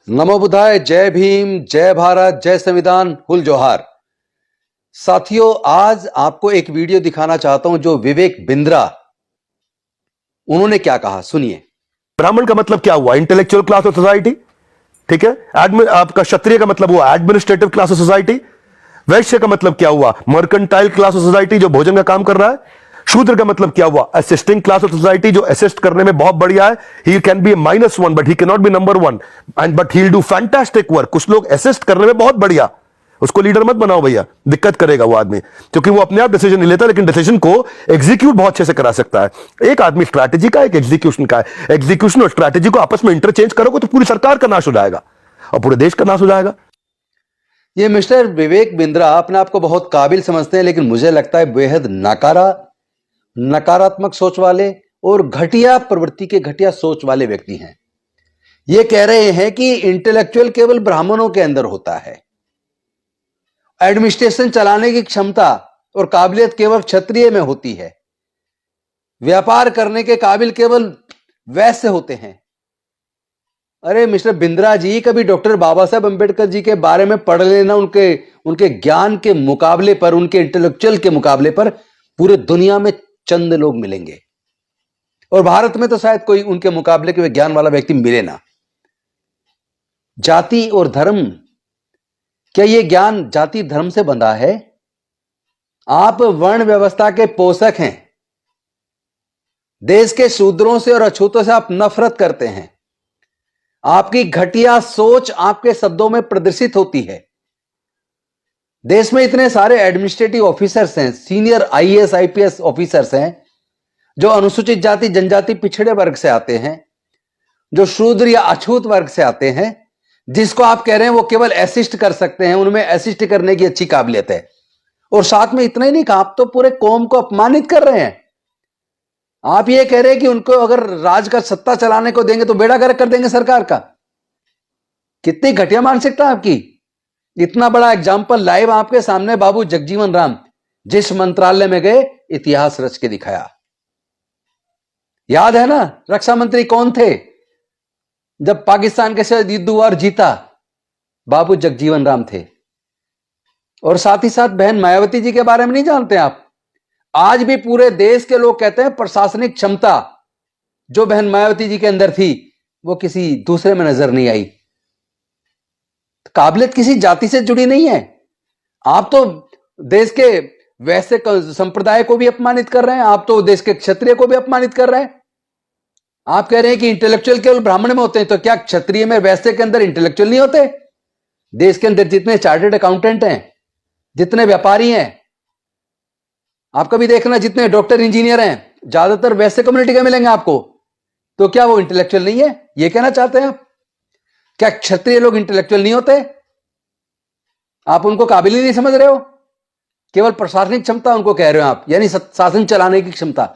नमो बुद्धाय, जय भीम, जय भारत, जय संविधान, हुल जोहार। साथियों, आज आपको एक वीडियो दिखाना चाहता हूं जो विवेक बिंद्रा, उन्होंने क्या कहा, सुनिए। ब्राह्मण का मतलब क्या हुआ? Intellectual class of society. ठीक है। आपका क्षत्रिय का मतलब हुआ एडमिनिस्ट्रेटिव क्लास ऑफ सोसाइटी। वैश्य का मतलब क्या हुआ? मर्केंटाइल क्लास ऑफ सोसाइटी, जो भोजन का काम कर रहा है। शूद्र का मतलब क्या हुआ? असिस्टिंग क्लास ऑफ सोसाइटी, जो असिस्ट करने में बहुत बढ़िया है। He can be -1 but he can not be number 1 and but he will do fantastic work. कुछ लोग असिस्ट करने में बहुत बढ़िया, उसको लीडर मत बनाओ भैया, दिक्कत करेगा वो आदमी, क्योंकि वो अपने आप डिसीजन नहीं लेता, लेकिन डिसीजन को एग्जीक्यूट बहुत अच्छे से करा सकता है। एक आदमी स्ट्रैटेजी का, एक एग्जीक्यूशन का है। एग्जीक्यूशन और स्ट्रैटेजी को आपस में इंटरचेंज करोगे तो पूरी सरकार का नाश हो जाएगा और पूरे देश का नाश हो जाएगा। ये मिस्टर विवेक बिंद्रा अपने आप को बहुत काबिल समझते हैं, लेकिन मुझे लगता है बेहद नकारात्मक सोच वाले और घटिया प्रवृत्ति के, घटिया सोच वाले व्यक्ति हैं। ये कह रहे हैं कि इंटेलेक्चुअल केवल ब्राह्मणों के अंदर होता है, एडमिनिस्ट्रेशन चलाने की क्षमता और काबिलियत केवल क्षत्रिय में होती है, व्यापार करने के काबिल केवल वैश्य होते हैं। अरे मिस्टर बिंद्रा जी, कभी डॉक्टर बाबा साहब अंबेडकर जी के बारे में पढ़ लेना। उनके ज्ञान के मुकाबले पर, उनके इंटेलेक्चुअल के मुकाबले पर पूरे दुनिया में चंद लोग मिलेंगे, और भारत में तो शायद कोई उनके मुकाबले के ज्ञान वाला व्यक्ति मिले ना। जाति और धर्म, क्या यह ज्ञान जाति धर्म से बंधा है? आप वर्ण व्यवस्था के पोषक हैं। देश के शूद्रों से और अछूतों से आप नफरत करते हैं। आपकी घटिया सोच आपके शब्दों में प्रदर्शित होती है। देश में इतने सारे एडमिनिस्ट्रेटिव ऑफिसर्स हैं, सीनियर आईएएस आईपीएस ऑफिसर्स हैं, जो अनुसूचित जाति जनजाति पिछड़े वर्ग से आते हैं, जो शूद्र या अछूत वर्ग से आते हैं, जिसको आप कह रहे हैं वो केवल असिस्ट कर सकते हैं, उनमें असिस्ट करने की अच्छी काबिलियत है। और साथ में इतना ही नहीं कहा, आप तो पूरे कौम को अपमानित कर रहे हैं। आप ये कह रहे हैं कि उनको अगर राज का सत्ता चलाने को देंगे तो बेड़ा गर्क कर देंगे सरकार का। कितनी घटिया मानसिकता आपकी। इतना बड़ा एग्जाम्पल लाइव आपके सामने बाबू जगजीवन राम, जिस मंत्रालय में गए, इतिहास रच के दिखाया। याद है ना, रक्षा मंत्री कौन थे जब पाकिस्तान के साथ युद्ध हुआ और जीता? बाबू जगजीवन राम थे। और साथ ही साथ बहन मायावती जी के बारे में नहीं जानते आप? आज भी पूरे देश के लोग कहते हैं प्रशासनिक क्षमता जो बहन मायावती जी के अंदर थी वो किसी दूसरे में नजर नहीं आई। काबिलियत किसी जाति से जुड़ी नहीं है। आप तो देश के वैसे संप्रदाय को भी अपमानित कर रहे हैं, आप तो देश के क्षत्रिय को भी अपमानित कर रहे हैं। आप कह रहे हैं कि इंटेलेक्चुअल केवल ब्राह्मण में होते हैं, तो क्या क्षत्रिय में, वैश्य के अंदर इंटेलेक्चुअल नहीं होते? देश के अंदर जितने चार्टर्ड अकाउंटेंट हैं, जितने व्यापारी हैं, आप कभी देखना जितने डॉक्टर इंजीनियर हैं, ज्यादातर वैश्य कम्युनिटी के मिलेंगे आपको। तो क्या वो इंटेलेक्चुअल नहीं है? ये कहना चाहते हैं आप? क्या क्षत्रिय लोग इंटेलेक्चुअल नहीं होते? आप उनको काबिल ही नहीं समझ रहे हो? केवल प्रशासनिक क्षमता उनको कह रहे हो आप, यानी शासन चलाने की क्षमता,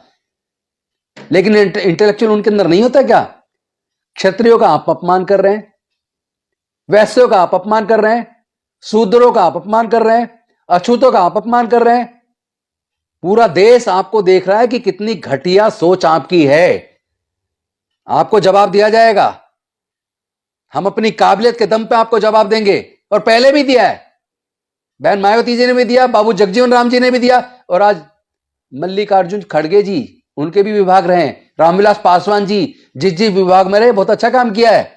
लेकिन इंटेलेक्चुअल उनके अंदर नहीं होता क्या? क्षत्रियों का आप अपमान कर रहे हैं, वैश्यों का आप अपमान कर रहे हैं, शूद्रों का आप अपमान कर रहे हैं, अछूतों का आप अपमान कर रहे हैं। पूरा देश आपको देख रहा है कि कितनी घटिया सोच आपकी है। आपको जवाब दिया जाएगा। हम अपनी काबिलियत के दम पे आपको जवाब देंगे, और पहले भी दिया है। बहन मायावती जी ने भी दिया, बाबू जगजीवन राम जी ने भी दिया, और आज मल्लिकार्जुन खड़गे जी, उनके भी विभाग रहे, रामविलास पासवान जी जिस विभाग में रहे, बहुत अच्छा काम किया है।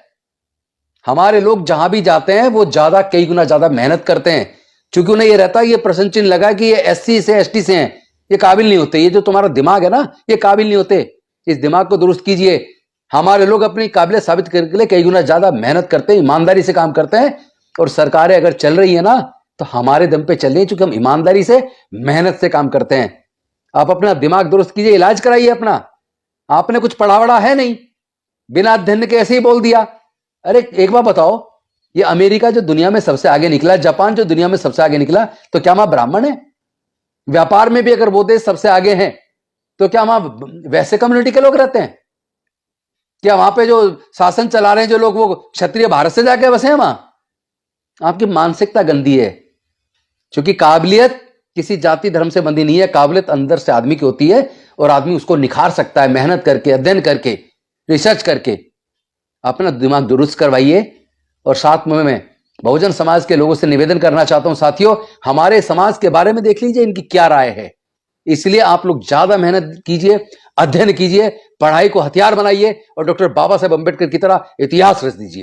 हमारे लोग जहां भी जाते हैं वो ज्यादा, कई गुना ज्यादा मेहनत करते हैं, क्योंकि उन्हें यह रहता है, ये प्रश्न चिन्ह लगा कि ये एससी से एसटी से हैं, ये काबिल नहीं होते। ये जो तुम्हारा दिमाग है ना, ये काबिल नहीं होते। इस दिमाग को दुरुस्त कीजिए। हमारे लोग अपनी काबिलियत साबित करने के लिए कई गुना ज्यादा मेहनत करते हैं, ईमानदारी से काम करते हैं, और सरकारें अगर चल रही है ना तो हमारे दम पे चल रही है, क्योंकि हम ईमानदारी से, मेहनत से काम करते हैं। आप अपना दिमाग दुरुस्त कीजिए, इलाज कराइए अपना। आपने कुछ पढ़ा वढ़ा है नहीं, बिना अध्ययन के ऐसे ही बोल दिया। अरे एक बात बताओ, ये अमेरिका जो दुनिया में सबसे आगे निकला, जापान जो दुनिया में सबसे आगे निकला, तो क्या वहां ब्राह्मण है? व्यापार में भी अगर वो देश सबसे आगे हैं, तो क्या वहां वैसे कम्युनिटी के लोग रहते हैं? क्या वहां पे जो शासन चला रहे हैं जो लोग, वो क्षत्रिय भारत से जाके बसे हैं वहां? आपकी मानसिकता गंदी है, क्योंकि काबिलियत किसी जाति धर्म से बंधी नहीं है। काबिलियत अंदर से आदमी की होती है, और आदमी उसको निखार सकता है मेहनत करके, अध्ययन करके, रिसर्च करके। अपना दिमाग दुरुस्त करवाइए और साथ में मैं बहुजन समाज के लोगों से निवेदन करना चाहता हूं, साथियों हमारे समाज के बारे में देख लीजिए इनकी क्या राय है। इसलिए आप लोग ज्यादा मेहनत कीजिए, अध्ययन कीजिए, पढ़ाई को हथियार बनाइए और डॉक्टर बाबा साहेब अंबेडकर की तरह इतिहास रच दीजिए।